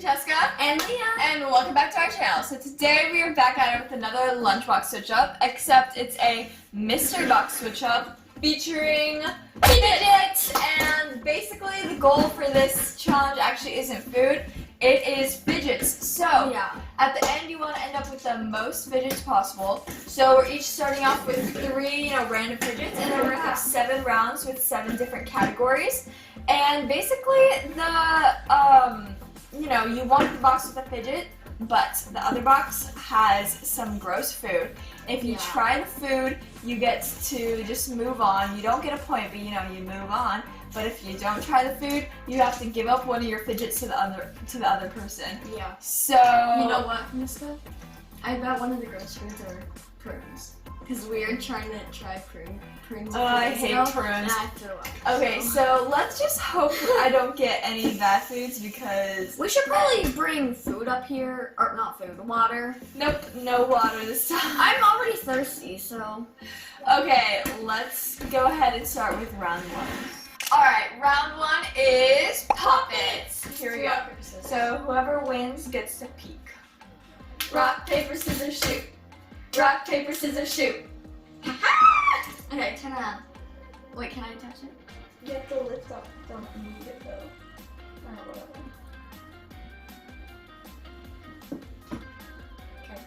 Francesca and Leah, and welcome back to our channel. So today we are back at it with another lunchbox switch up, except it's a mystery box switch up featuring Fidgets. And basically the goal for this challenge actually isn't food, it is Fidgets. So at the end you want to end up with the most Fidgets possible. So we're each starting off with 3 random Fidgets, and then we're gonna have 7 rounds with 7 different categories. And basically you want the box with a Fidget, but the other box has some gross food. If you try the food, you get to just move on. You don't get a point, but you move on. But if you don't try the food, you have to give up one of your Fidgets to the other person. Yeah. So you know what, Francesca? I bet one of the gross foods are prunes. Because we were trying to try prunes. Oh, I hate prunes. And I threw up. Okay, so let's just hope I don't get any bad foods because... We should probably bring food up here. Or not food, water. Nope, no water this time. I'm already thirsty, so... Okay, let's go ahead and start with round 1. Alright, round 1 is Poppets. Here we go. So whoever wins gets to peek. Rock, paper, scissors, shoot. Rock, paper, scissors, shoot. Okay, turn around. Wait, can I touch it? You have to lift up. Don't need it though. Okay.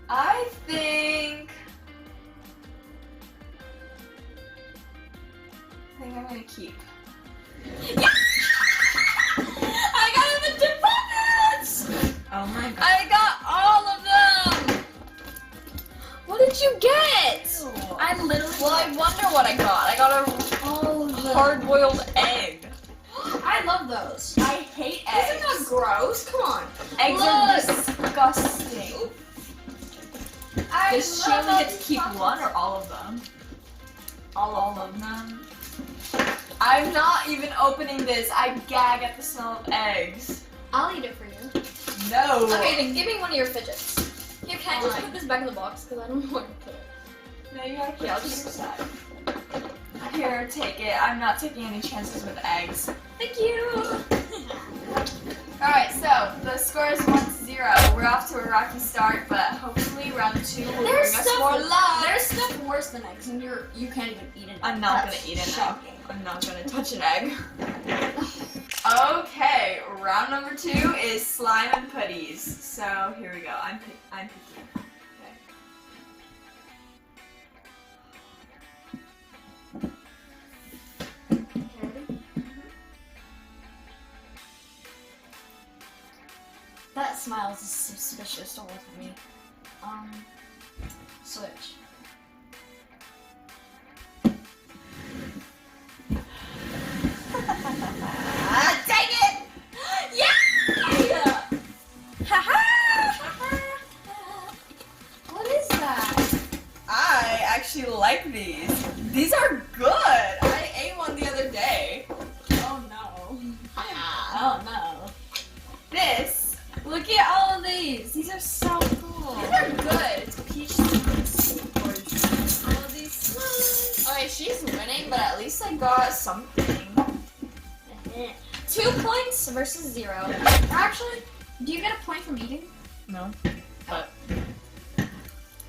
I think I'm gonna keep. Yeah! I got the Poppets! Oh my god. I got all of them! What did you get? Ew. I literally... Well, I wonder what I got. I got a hard-boiled egg. I love those. I hate eggs. Isn't that gross? Come on. Eggs are disgusting. Does she only get to keep one or all of them? All of them. I'm not even opening this. I gag at the smell of eggs. I'll eat it for you. No. Okay, then give me one of your Fidgets. Here, can I just put this back in the box? Because I don't know where to put it. No, you gotta put it on the side. Here, take it. I'm not taking any chances with eggs. Thank you. Alright, so the score is 1-0. We're off to a rocky start, but hopefully round 2 will bring us more luck. There's stuff worse than eggs, and you can't even eat an egg. I'm not gonna eat an egg. I'm not gonna touch an egg. Okay, round number 2 is slime and putties. So here we go. I'm picking. That smile is suspicious. Don't look at me. Switch. Dang it! Yeah! What is that? I actually like these. These are good. I ate one the other day. Oh no. Oh no. This. Look at all of these. These are so cool. These are good. It's peach slimes. All of these slimes. Okay, she's winning, but at least I got something. 2 points versus 0. Actually, do you get a point from eating? No. But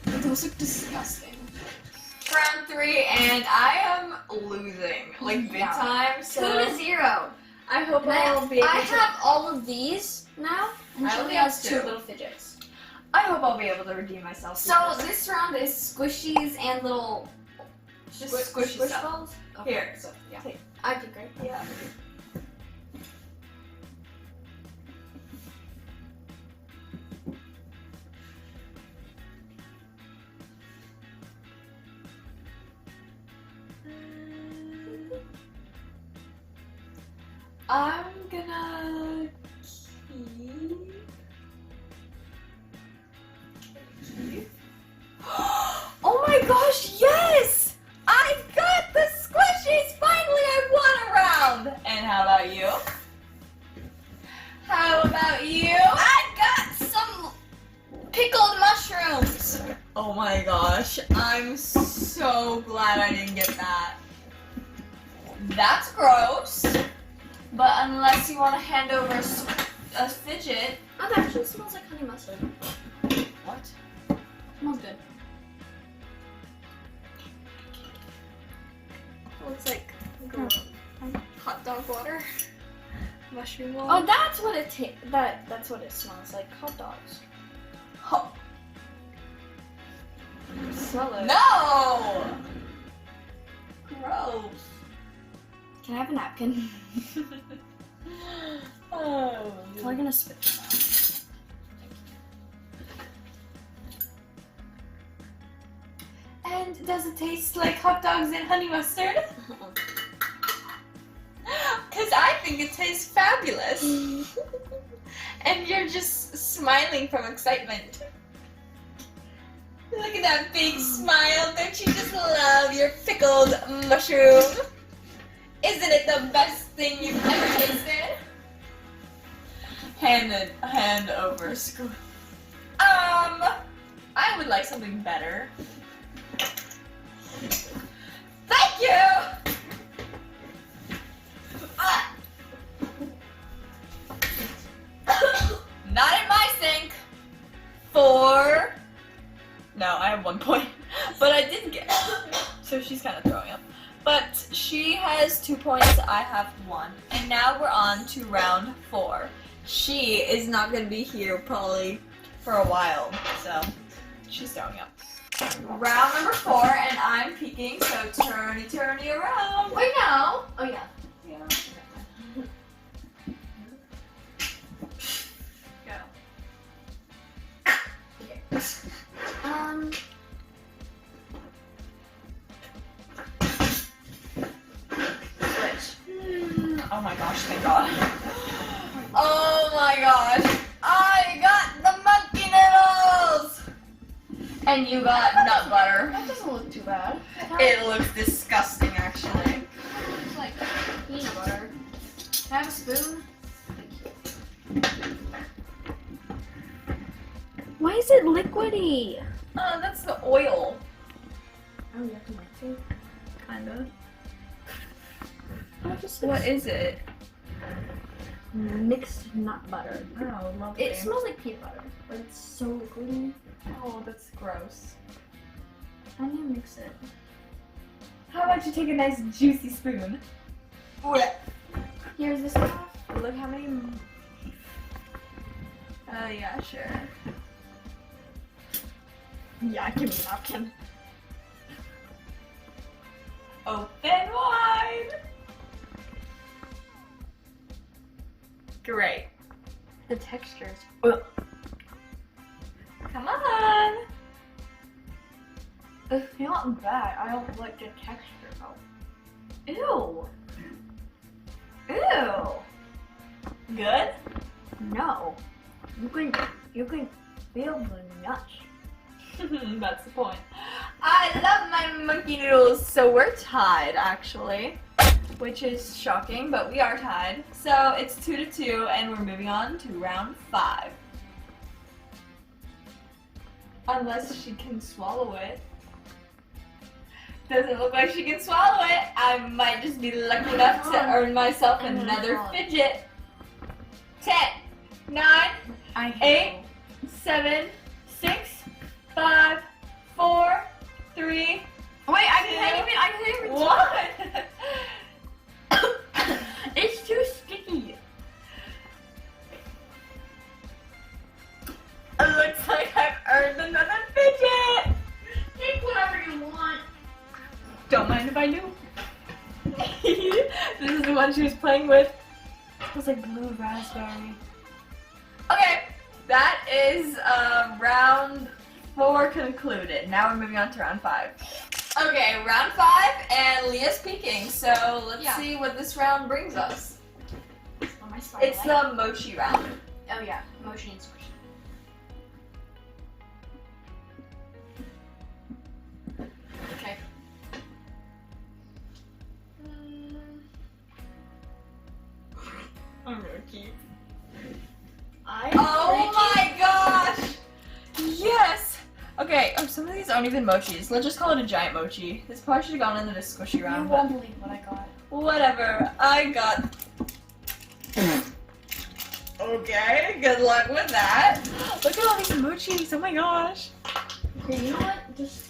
those look disgusting. Round 3, and I am losing. Like big time. So 2-0. I hope I'll be able to. I have all of these now, and she I only have has 2 2 little Fidgets. I hope I'll be able to redeem myself. So this round is Squishies and little squishy squish stuff. balls. Okay, Here. so yeah, Take. I pick right. Yeah. I'm gonna keep. Oh my gosh, yes! I got the Squishies! Finally, I won a round! And how about you? How about you? I got some pickled mushrooms. Oh my gosh, I'm so so glad I didn't get that. That's gross. But unless you want to hand over a fidget. Oh, that actually smells like honey mustard. What? Smells good. Looks like hot dog water. Mushroom water. Oh, that's what it that's what it smells like. Hot dogs. Oh. Smell it. No! Gross. Can I have a napkin? Oh. I'm probably gonna spit this out. And does it taste like hot dogs and honey mustard? Because I think it tastes fabulous. And you're just smiling from excitement. Look at that big smile. Don't you just love your pickled mushroom? Isn't it the best thing you've ever tasted? Hand over Squishies. I would like something better. Thank you! Not in my sink. 4. No, I have 1 point. But I didn't get it. So she's kind of throwing up. But she has 2 points, I have 1. And now we're on to round 4. She is not going to be here probably for a while. So she's throwing up. Round number 4, and I'm peeking, so turny around. Wait, no. Oh, yeah. Yeah. Go. Switch. Oh my gosh, thank God. Oh my gosh. I got the monkey noodles! And you got nut butter. That doesn't look too bad. It looks disgusting, actually. It's like peanut butter. Can I have a spoon? Why is it liquidy? That's the oil. Oh, you have to like it. Kinda. Oh, just What is it? mixed nut butter. Oh, lovely. It smells like peanut butter, but it's so liquidy. Oh, that's gross. How do you mix it? How about you take a nice juicy spoon? Here's this stuff. Look how many... yeah, sure. Yeah, give me a napkin. Open wide! Great. The texture is. Come on! It's not bad. I don't like the texture though. Ew. Ew. Good? No. You can feel the nuts. That's the point. I love my monkey noodles. So we're tied, actually, which is shocking, but we are tied. So it's 2-2, and we're moving on to round 5. Unless she can swallow it. Doesn't look like she can swallow it. I might just be lucky enough to earn myself another fidget. 10, 9, 8, 7, 6, 5, 4, 3. Wait, I can't even. What? It's too sticky. It looks like I've earned another fidget. Take whatever you want. Don't mind if I do. This is the one she was playing with. It was like blue raspberry. Okay, that is round 4 concluded. Now we're moving on to round 5. Okay, round 5, and Leah's peeking. So let's see what this round brings us. It's the Mochi round. Oh yeah, Mochi and Squishy. Okay. I'm gonna keep. Oh my gosh! Yes! Okay, Okay, oh, some of these aren't even mochis. Let's just call it a giant mochi. This probably should have gone into the squishy You round. won't believe what I got. Whatever, I got. Okay, good luck with that. Look at all these mochis, oh my gosh. Okay, you know what? Just.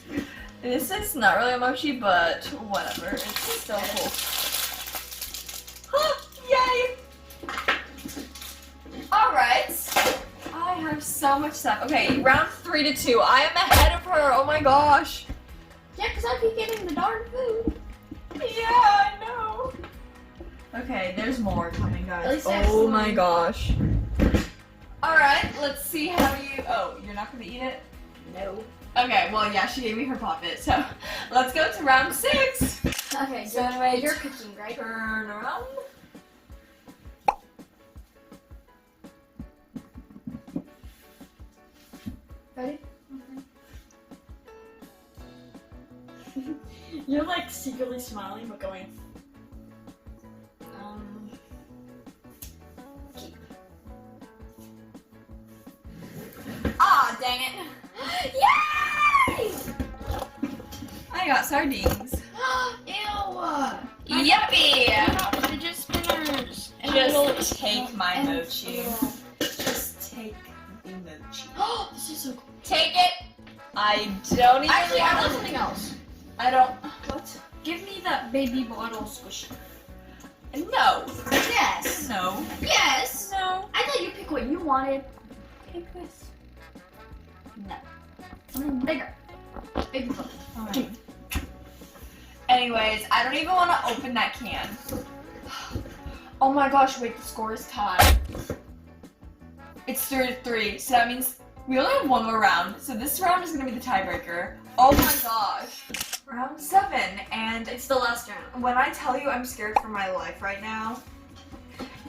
This is not really a mochi, but whatever, it's still cool. Yay! Alright, I have so much stuff. Okay, round 3 to 2. I am ahead of her, oh my gosh. Yeah, because I keep getting the darn food. Yeah, I know. Okay, there's more coming, At guys. least I have Oh some. my gosh. Alright, let's see how you. Oh, you're not gonna eat it? No. Okay, well, yeah, she gave me her puppet, so let's go to round 6. Okay, So anyway, you're cooking, right? Turn around. Ready? You're like secretly smiling but going. Keep. Ah, dang it. Yay! I got sardines. Ew! Yuppie! Fidget spinners. Just take my mochi. Just take the mochi. This is so cool. Take it. I don't even. Actually, I want something else. I don't. What? Give me that baby bottle squishy. No. Yes. No. Yes. No. I thought you pick what you wanted. Pick this. No. Something bigger. Big one. Alright. Anyways, I don't even want to open that can. Oh my gosh, wait, the score is tied. It's 3-3, so that means we only have one more round. So this round is going to be the tiebreaker. Oh my gosh. Round 7, and It's the last round. when I tell you I'm scared for my life right now,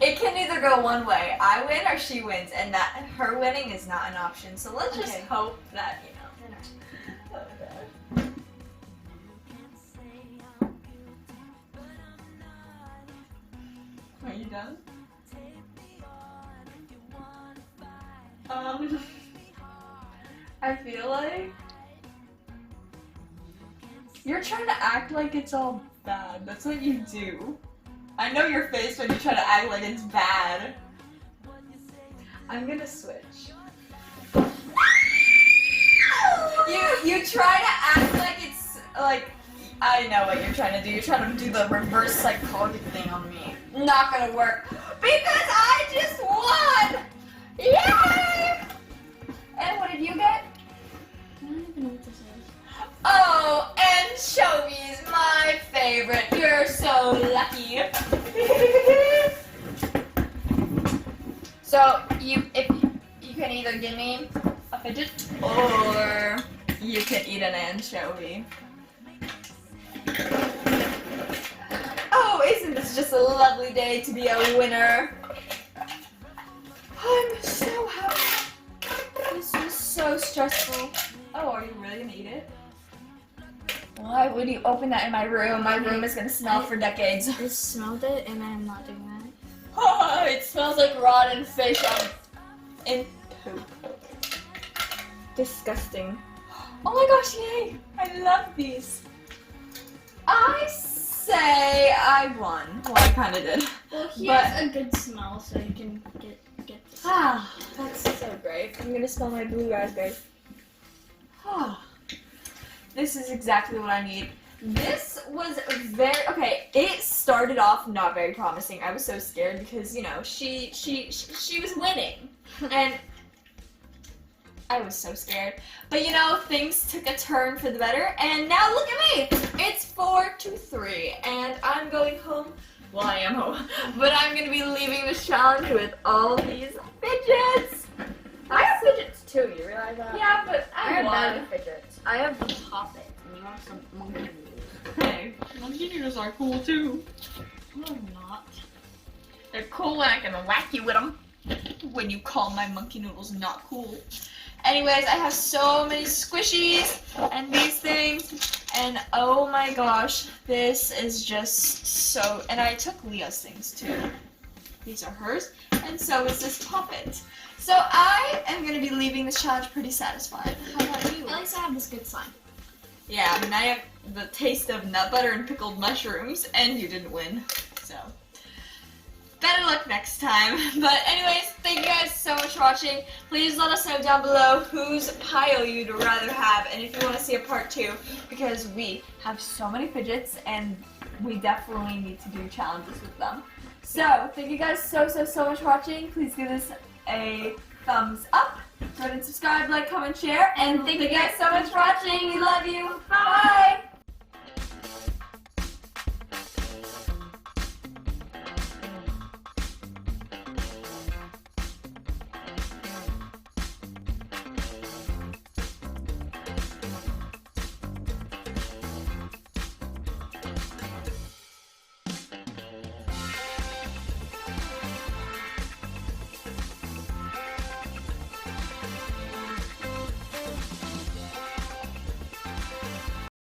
it can either go one way. I win or she wins, and that her winning is not an option. So let's just Okay. hope that, you know. Are you done? I feel like you're trying to act like it's all bad. That's what you do. I know your face when you try to act like it's bad. I'm gonna switch. You try to act like it's like, I know what you're trying to do. You're trying to do the reverse psychology thing on me. Not gonna work because I just won! Yay! And what did you get? I don't even know what this is. Oh, anchovies, my favorite. You're so lucky. So if you can either give me a fidget or you can eat an anchovy. Oh, isn't this just a lovely day to be a winner? I'm so happy. This was so stressful. Oh, are you really gonna eat it? Why would you open that in my room? My room is gonna smell for decades. I smelled it and I'm not doing that. Oh, it smells like rotten fish in poop. Disgusting. Oh my gosh, yay! I love these. I say I won. Well, I kind of did. Well, he But- has a good smell, so you can get this. Ah, that's so great. I'm gonna smell my blue raspberry. Ah, this is exactly what I need. This was okay. It started off not very promising. I was so scared because she was winning, and I was so scared. But things took a turn for the better, and now look at me. It's 4-3, and I'm going home. Well, I am home, but I'm gonna be leaving this challenge with all these fidgets. I have fidgets too, you realize that? Yeah, but I I have won. bad fidgets. I have the poppet, and you want some monkey noodles. Hey, monkey noodles are cool too. No, I'm not. They're cool and I can whack you with them when you call my monkey noodles not cool. Anyways, I have so many squishies and these things, and oh my gosh, this is just so, and I took Leah's things too. These are hers, and so is this puppet. So I am going to be leaving this challenge pretty satisfied. How about you? At least I have this good sign. Yeah, I mean, I have the taste of nut butter and pickled mushrooms, and you didn't win, so better luck next time. But anyways, thank you guys so much for watching. Please let us know down below whose pile you'd rather have, and if you want to see a part 2, because we have so many fidgets, and we definitely need to do challenges with them. So, thank you guys so much for watching. Please give this a thumbs up. Go ahead and subscribe, like, comment, share, and thank you guys so much for watching. We love you. Bye!